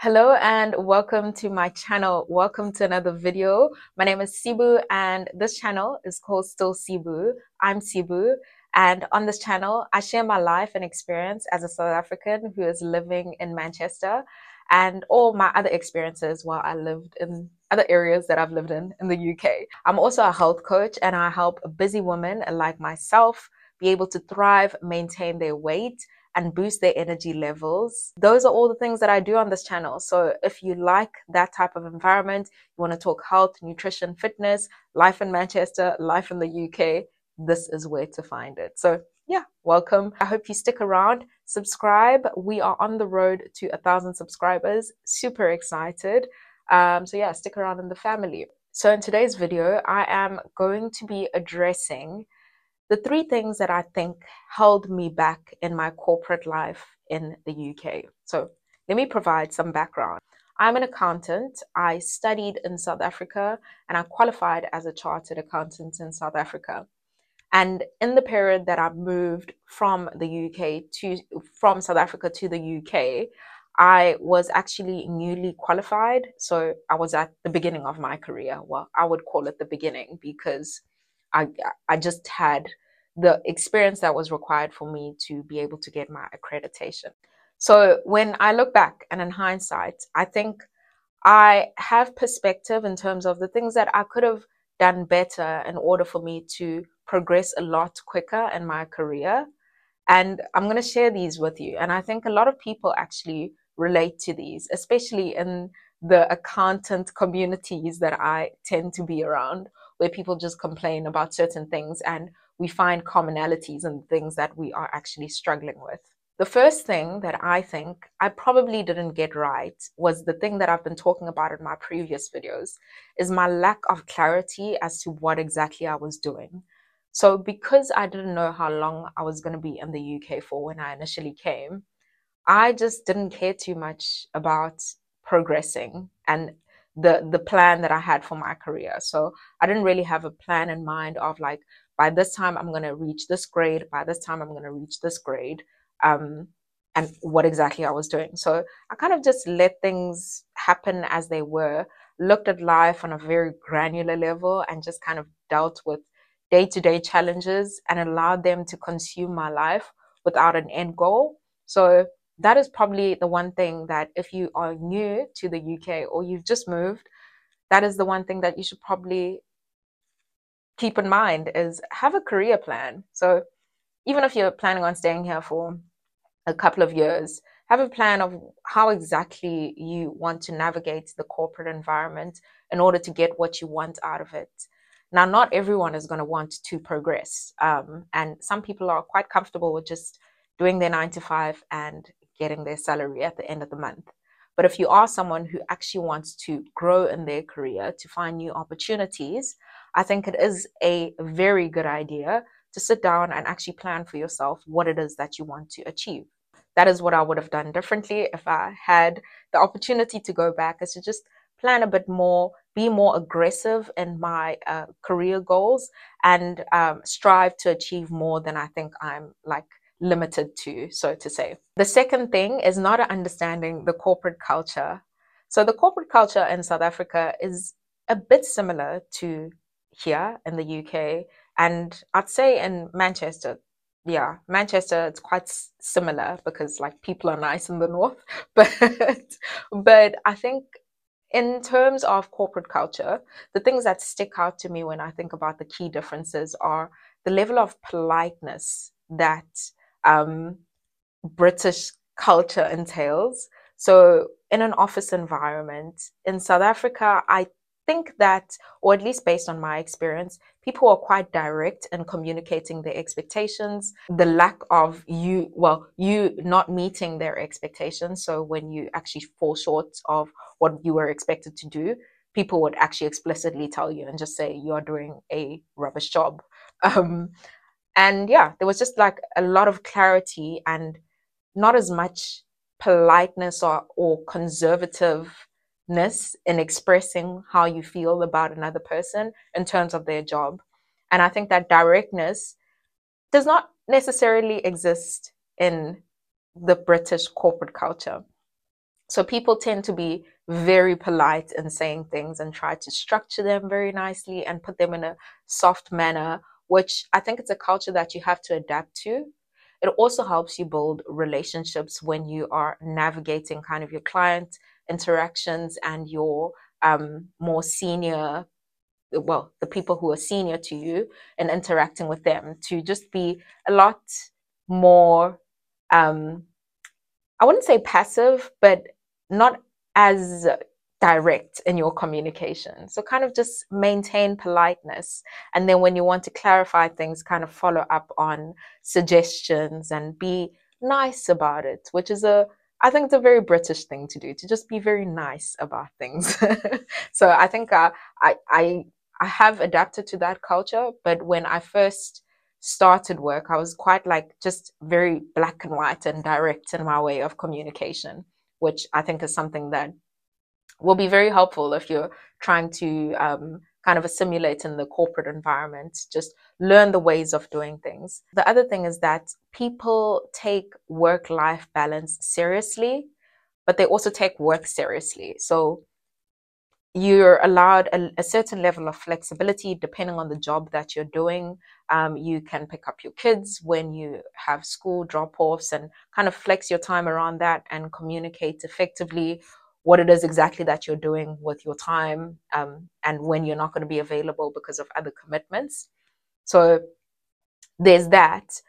Hello and welcome to my channel. Welcome to another video. My name is Sibu and this channel is called StillSibu. I'm Sibu, and on this channel I share my life and experience as a South African who is living in Manchester and all my other experiences while I lived in other areas that I've lived in the UK. I'm also a health coach and I help busy women like myself be able to thrive, maintain their weight, and boost their energy levels. Those are all the things that I do on this channel. So if you like that type of environment, you want to talk health, nutrition, fitness, life in Manchester, life in the UK, this is where to find it. So yeah, welcome. I hope you stick around, subscribe. We are on the road to 1,000 subscribers. Super excited. So yeah, stick around in the family. So in today's video, I am going to be addressing the three things that I think held me back in my corporate life in the UK. So let me provide some background. I'm an accountant. I studied in South Africa and I qualified as a chartered accountant in South Africa. And in the period that I moved from South Africa to the UK, I was actually newly qualified. So I was at the beginning of my career. Well, I would call it the beginning because I just had the experience that was required for me to be able to get my accreditation. So when I look back and in hindsight, I think I have perspective in terms of the things that I could have done better in order for me to progress a lot quicker in my career. And I'm going to share these with you. And I think a lot of people actually relate to these, especially in the accountant communities that I tend to be around, where people just complain about certain things and we find commonalities in things that we are actually struggling with. The first thing that I think I probably didn't get right was the thing that I've been talking about in my previous videos, is my lack of clarity as to what exactly I was doing. So because I didn't know how long I was going to be in the UK for when I initially came, I just didn't care too much about progressing and the plan that I had for my career. So I didn't really have a plan in mind of like, by this time I'm going to reach this grade, by this time I'm going to reach this grade, and what exactly I was doing. So I kind of just let things happen as they were, looked at life on a very granular level and just kind of dealt with day-to-day challenges and allowed them to consume my life without an end goal. So that is probably the one thing that if you are new to the UK or you've just moved, that is the one thing that you should probably keep in mind, is have a career plan. So even if you're planning on staying here for a couple of years, have a plan of how exactly you want to navigate the corporate environment in order to get what you want out of it. Now, not everyone is going to want to progress. And some people are quite comfortable with just doing their 9 to 5 and getting their salary at the end of the month. But if you are someone who actually wants to grow in their career, to find new opportunities, I think it is a very good idea to sit down and actually plan for yourself what it is that you want to achieve. That is what I would have done differently if I had the opportunity to go back, is to just plan a bit more, be more aggressive in my career goals, and strive to achieve more than I think I'm like limited to, so to say. The second thing is not understanding the corporate culture. So the corporate culture in South Africa is a bit similar to here in the UK, and I'd say in Manchester. Yeah, Manchester, it's quite similar because like people are nice in the north, but I think in terms of corporate culture, the things that stick out to me when I think about the key differences are the level of politeness that British culture entails. So in an office environment in South Africa, I think that, or at least based on my experience, people are quite direct in communicating their expectations. The lack of you not meeting their expectations. So when you actually fall short of what you were expected to do, people would actually explicitly tell you and just say you are doing a rubbish job. And yeah, there was just like a lot of clarity and not as much politeness or conservativeness in expressing how you feel about another person in terms of their job. And I think that directness does not necessarily exist in the British corporate culture. So people tend to be very polite in saying things and try to structure them very nicely and put them in a soft manner, which I think it's a culture that you have to adapt to. It also helps you build relationships when you are navigating kind of your client interactions and your more senior, well, the people who are senior to you, and interacting with them to just be a lot more I wouldn't say passive, but not as direct in your communication. So kind of just maintain politeness. And then when you want to clarify things, kind of follow up on suggestions and be nice about it, which is I think it's a very British thing to do, to just be very nice about things. So I think I have adapted to that culture, but when I first started work, I was quite like just very black and white and direct in my way of communication, which I think is something that will be very helpful if you're trying to kind of assimilate in the corporate environment. Just learn the ways of doing things. The other thing is that people take work-life balance seriously, but they also take work seriously. So you're allowed a certain level of flexibility depending on the job that you're doing. You can pick up your kids when you have school drop-offs and kind of flex your time around that and communicate effectively what it is exactly that you're doing with your time, and when you're not going to be available because of other commitments. So there's that.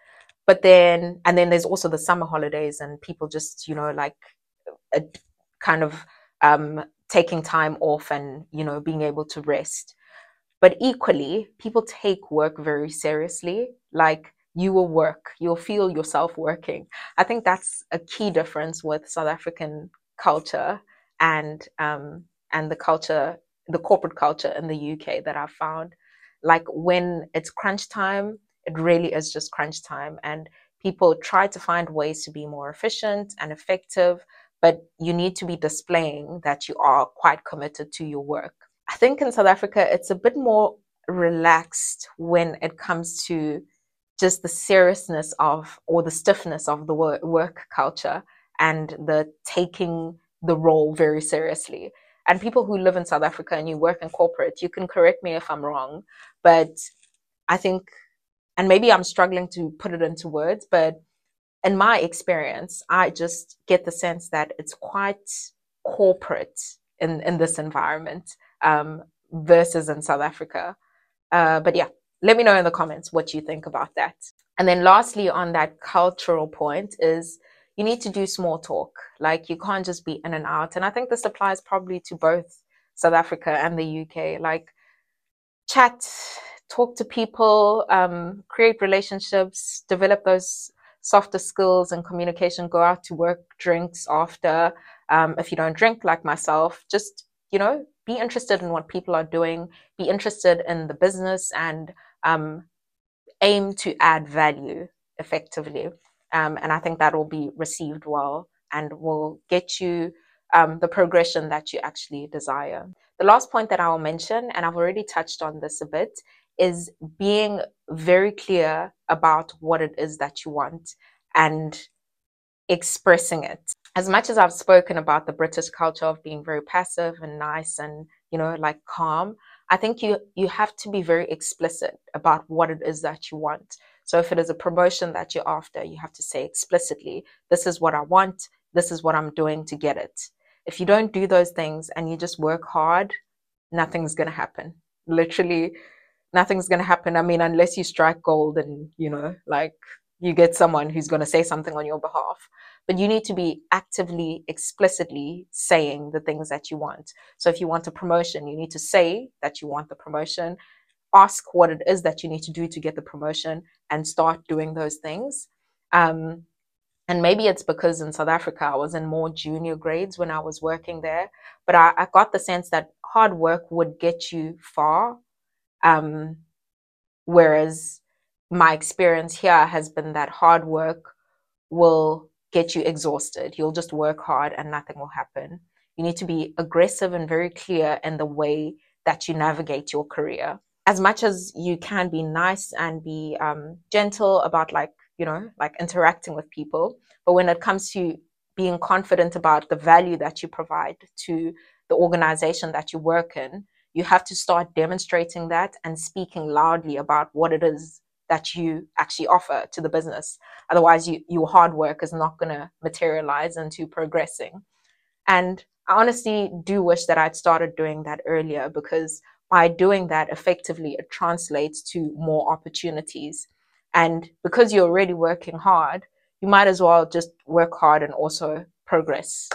But then, and then there's also the summer holidays and people just, like a kind of taking time off and, being able to rest. But equally, people take work very seriously. Like you will work, you'll feel yourself working. I think that's a key difference with South African culture and the culture, the corporate culture in the UK that I've found. Like when it's crunch time, it really is just crunch time, and people try to find ways to be more efficient and effective, but you need to be displaying that you are quite committed to your work. I think in South Africa, it's a bit more relaxed when it comes to just the seriousness of, or the stiffness of the work culture and the taking the role very seriously. And people who live in South Africa and you work in corporate, you can correct me if I'm wrong, but I think, and maybe I'm struggling to put it into words, but in my experience, I just get the sense that it's quite corporate in this environment, versus in South Africa. But yeah, let me know in the comments what you think about that. And then lastly, on that cultural point is you need to do small talk. Like you can't just be in and out. And I think this applies probably to both South Africa and the UK. Like chat, talk to people, create relationships, develop those softer skills and communication, go out to work, drinks after. If you don't drink like myself, just, be interested in what people are doing, be interested in the business, and aim to add value effectively. And I think that will be received well and will get you the progression that you actually desire. The last point that I will mention, and I've already touched on this a bit, is being very clear about what it is that you want and expressing it. As much as I've spoken about the British culture of being very passive and nice and, like calm, I think you have to be very explicit about what it is that you want. So if it is a promotion that you're after, you have to say explicitly, this is what I want, this is what I'm doing to get it. If you don't do those things and you just work hard, nothing's going to happen. Literally, nothing's going to happen. I mean, unless you strike gold and, like you get someone who's going to say something on your behalf. But you need to be actively, explicitly saying the things that you want. So if you want a promotion, you need to say that you want the promotion, ask what it is that you need to do to get the promotion, and start doing those things. And maybe it's because in South Africa, I was in more junior grades when I was working there, but I got the sense that hard work would get you far. Whereas my experience here has been that hard work will get you exhausted. You'll just work hard and nothing will happen. You need to be aggressive and very clear in the way that you navigate your career. As much as you can be nice and be gentle about like interacting with people, but when it comes to being confident about the value that you provide to the organization that you work in, you have to start demonstrating that and speaking loudly about what it is that you actually offer to the business. Otherwise, your hard work is not going to materialize into progressing. And I honestly do wish that I'd started doing that earlier, because by doing that, effectively, it translates to more opportunities. And because you're already working hard, you might as well just work hard and also progress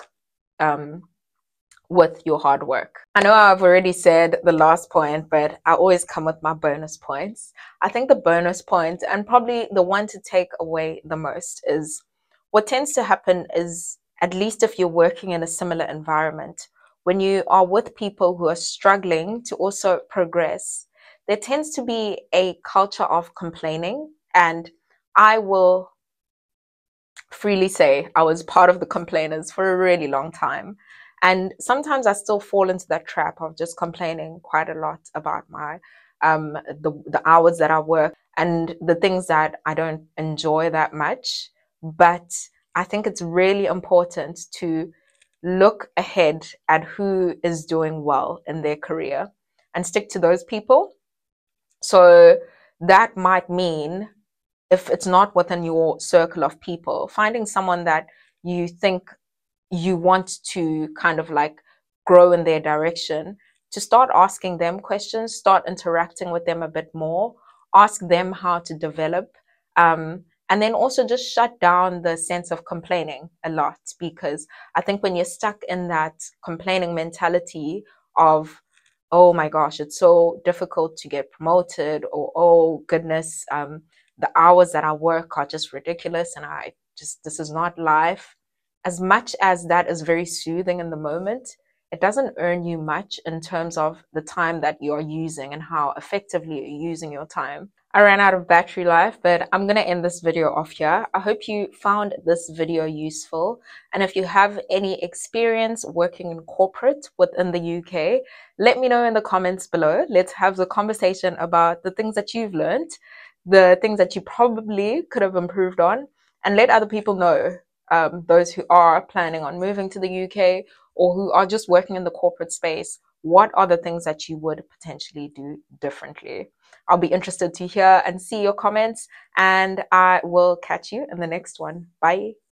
um, with your hard work. I know I've already said the last point, but I always come with my bonus points. I think the bonus point, and probably the one to take away the most, is what tends to happen is, at least if you're working in a similar environment, when you are with people who are struggling to also progress, there tends to be a culture of complaining. And I will freely say I was part of the complainers for a really long time. And sometimes I still fall into that trap of just complaining quite a lot about my the hours that I work and the things that I don't enjoy that much. But I think it's really important to look ahead at who is doing well in their career and stick to those people. So that might mean, if it's not within your circle of people, finding someone that you think you want to kind of like grow in their direction, to start asking them questions, start interacting with them a bit more, ask them how to develop, and then also just shut down the sense of complaining a lot. Because I think when you're stuck in that complaining mentality of, oh my gosh, it's so difficult to get promoted, or oh goodness, the hours that I work are just ridiculous and this is not life. As much as that is very soothing in the moment, it doesn't earn you much in terms of the time that you're using and how effectively you're using your time. I ran out of battery life, but I'm going to end this video off here. I hope you found this video useful. And if you have any experience working in corporate within the UK, let me know in the comments below. Let's have the conversation about the things that you've learned, the things that you probably could have improved on, and let other people know, those who are planning on moving to the UK or who are just working in the corporate space, what are the things that you would potentially do differently? I'll be interested to hear and see your comments, and I will catch you in the next one. Bye.